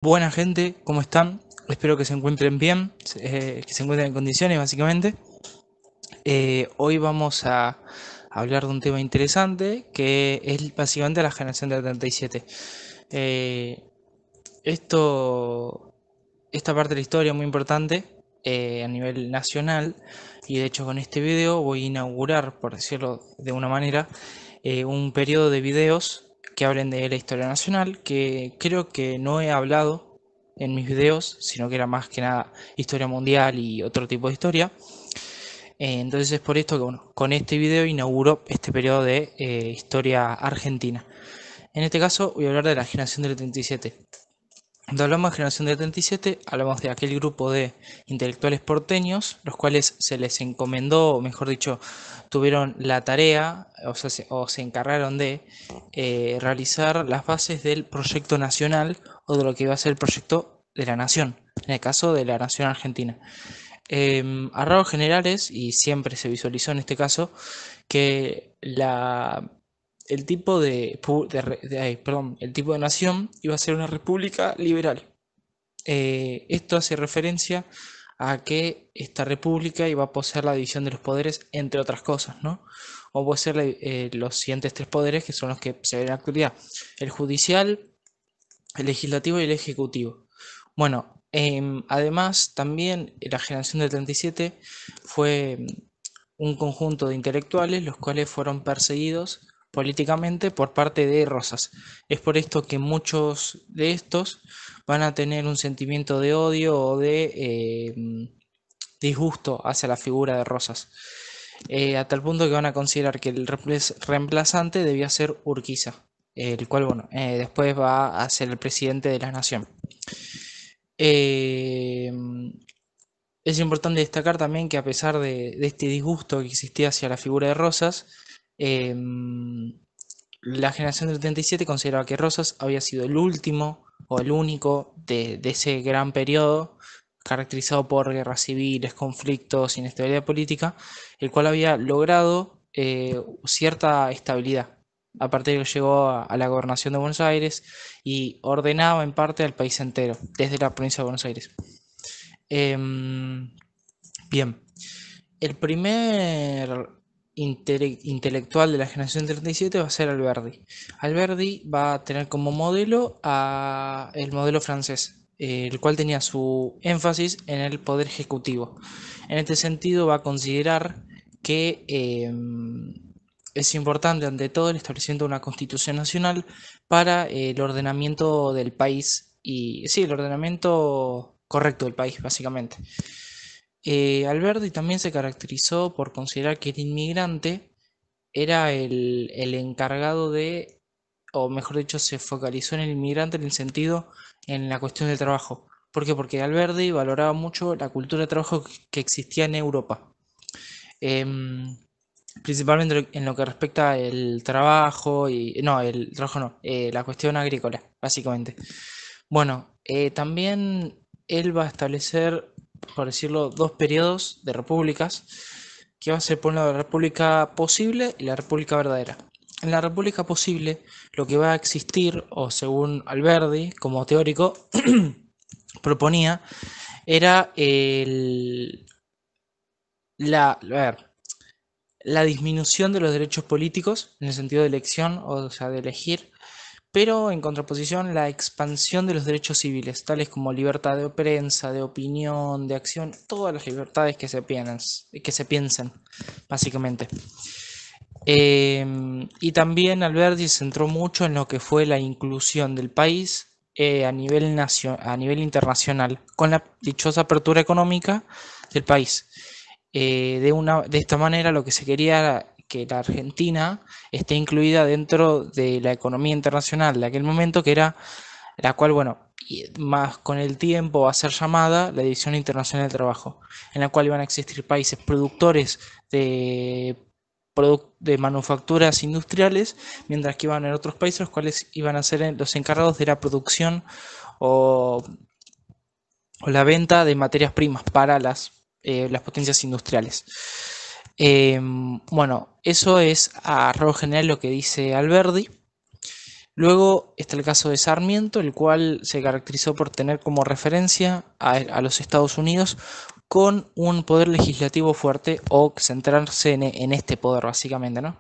Buena gente, ¿cómo están? Espero que se encuentren bien, que se encuentren en condiciones básicamente. Hoy vamos a hablar de un tema interesante que es básicamente la generación del 37. Eh, esto, esta parte de la historia es muy importante a nivel nacional y de hecho con este video voy a inaugurar, por decirlo de una manera, un periodo de videos que hablen de la historia nacional, que creo que no he hablado en mis videos, sino que era más que nada historia mundial y otro tipo de historia. Entonces es por esto que bueno, con este video inauguro este periodo de historia argentina. En este caso voy a hablar de la generación del 37. Cuando hablamos de generación del 37, hablamos de aquel grupo de intelectuales porteños, los cuales se les encomendó, o mejor dicho, tuvieron la tarea, o se encargaron de realizar las bases del proyecto nacional o de lo que iba a ser el proyecto de la nación, en el caso de la nación argentina. A rasgos generales, y siempre se visualizó en este caso, que el tipo el tipo de nación iba a ser una república liberal. Esto hace referencia a que esta república iba a poseer la división de los poderes, entre otras cosas, ¿no? O puede ser los siguientes tres poderes que son los que se ven en la actualidad: el judicial, el legislativo y el ejecutivo. Bueno, además también la generación del 37 fue un conjunto de intelectuales los cuales fueron perseguidos políticamente por parte de Rosas. Es por esto que muchos de estos van a tener un sentimiento de odio o de disgusto hacia la figura de Rosas. A tal punto que van a considerar que el reemplazante debía ser Urquiza, el cual, bueno, después va a ser el presidente de la nación. Eh, es importante destacar también que a pesar de este disgusto que existía hacia la figura de Rosas, eh, la generación del 77 consideraba que Rosas había sido el último o el único de ese gran periodo caracterizado por guerras civiles, conflictos, inestabilidad política, el cual había logrado cierta estabilidad a partir de que llegó a la gobernación de Buenos Aires y ordenaba en parte al país entero, desde la provincia de Buenos Aires. Em, Bien, el primer intelectual de la generación 37 va a ser Alberdi. Alberdi va a tener como modelo a el modelo francés, el cual tenía su énfasis en el poder ejecutivo. En este sentido va a considerar que es importante ante todo el establecimiento de una constitución nacional para el ordenamiento del país y sí, el ordenamiento correcto del país, básicamente. Alberti también se caracterizó por considerar que el inmigrante era el encargado de, o mejor dicho, se focalizó en el inmigrante en el sentido, en la cuestión del trabajo. ¿Por qué? Porque Alberti valoraba mucho la cultura de trabajo que existía en Europa. Em, Principalmente en lo que respecta al trabajo y... No, el trabajo no, la cuestión agrícola, básicamente. Bueno, también él va a establecer, por decirlo, dos periodos de repúblicas, que va a ser por un lado la república posible y la república verdadera. En la república posible, lo que va a existir, o según Alberdi, como teórico, proponía, era a ver, la disminución de los derechos políticos, en el sentido de elección, o sea, de elegir, pero en contraposición la expansión de los derechos civiles, tales como libertad de prensa, de opinión, de acción, todas las libertades que se piensen, básicamente. Y también Alberti se centró mucho en lo que fue la inclusión del país a nivel internacional, con la dichosa apertura económica del país. De esta manera lo que se quería era que la Argentina esté incluida dentro de la economía internacional de aquel momento, que era la cual, bueno, y más con el tiempo va a ser llamada la División Internacional del Trabajo, en la cual iban a existir países productores de, de manufacturas industriales, mientras que iban a haber otros países los cuales iban a ser los encargados de la producción o, o la venta de materias primas para las potencias industriales. Bueno, eso es a rasgo general lo que dice Alberdi. Luego está el caso de Sarmiento, el cual se caracterizó por tener como referencia a los Estados Unidos con un poder legislativo fuerte o centrarse en este poder básicamente, ¿no?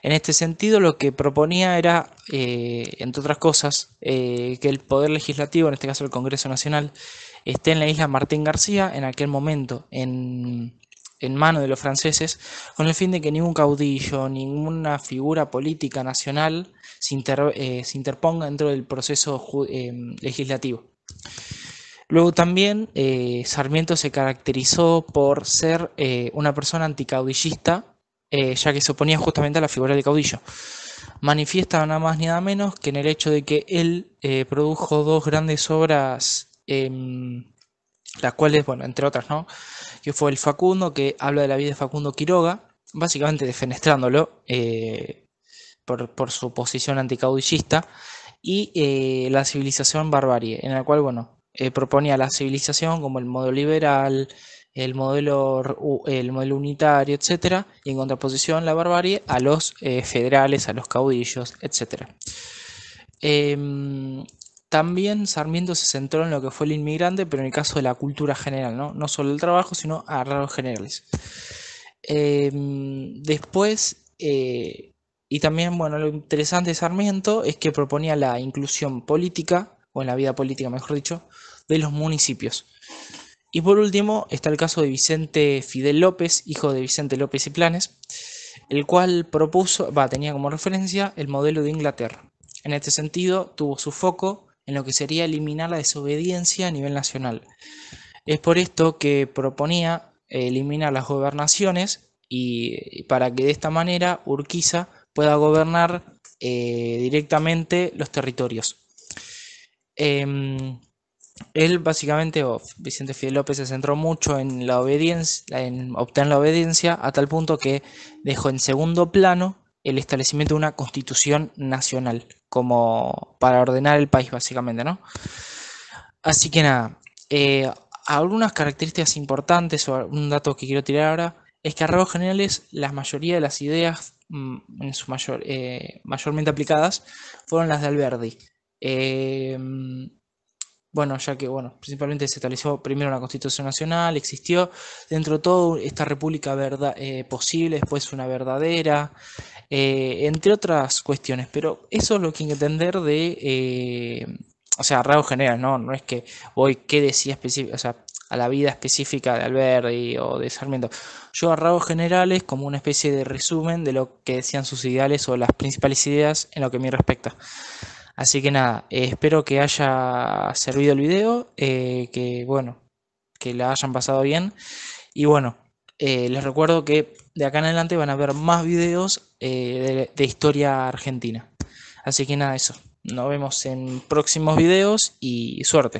En este sentido, lo que proponía era, entre otras cosas, que el poder legislativo, en este caso el Congreso Nacional, esté en la isla Martín García, en aquel momento en manos de los franceses, con el fin de que ningún caudillo, ninguna figura política nacional se interponga dentro del proceso legislativo. Luego también Sarmiento se caracterizó por ser una persona anticaudillista, ya que se oponía justamente a la figura del caudillo. Manifiesta nada más ni nada menos que en el hecho de que él produjo dos grandes obras, las cuales, bueno, entre otras, ¿no? Que fue el Facundo, que habla de la vida de Facundo Quiroga, básicamente defenestrándolo por su posición anticaudillista, y la civilización barbarie, en la cual, bueno, proponía la civilización como el modelo liberal, el modelo unitario, etcétera, y en contraposición la barbarie a los federales, a los caudillos, etcétera. También Sarmiento se centró en lo que fue el inmigrante, pero en el caso de la cultura general, no solo el trabajo, sino a rasgos generales. Después, y también, bueno, lo interesante de Sarmiento es que proponía la inclusión política, o en la vida política, mejor dicho, de los municipios. Y por último está el caso de Vicente Fidel López, hijo de Vicente López y Planes, el cual tenía como referencia el modelo de Inglaterra. En este sentido, tuvo su foco en lo que sería eliminar la desobediencia a nivel nacional. Es por esto que proponía eliminar las gobernaciones y para que de esta manera Urquiza pueda gobernar directamente los territorios. Él básicamente, Vicente Fidel López, se centró mucho en la obediencia, en obtener la obediencia, a tal punto que dejó en segundo plano el establecimiento de una constitución nacional, como para ordenar el país básicamente, ¿no? Así que nada, algunas características importantes o un dato que quiero tirar ahora es que a rasgos generales la mayoría de las ideas en su mayormente aplicadas fueron las de Alberdi. Bueno, ya que principalmente se estableció primero una constitución nacional, existió dentro de todo esta república posible, después una verdadera, entre otras cuestiones, pero eso es lo que hay que entender o sea, a rasgos general, no es que voy qué decía específico, o sea, a la vida específica de Alberti o de Sarmiento. Yo a rasgos generales como una especie de resumen de lo que decían sus ideales o las principales ideas en lo que me respecta. Así que nada, espero que haya servido el video, que bueno, que la hayan pasado bien. Y bueno, les recuerdo que de acá en adelante van a ver más videos de historia argentina. Así que nada, eso. Nos vemos en próximos videos y suerte.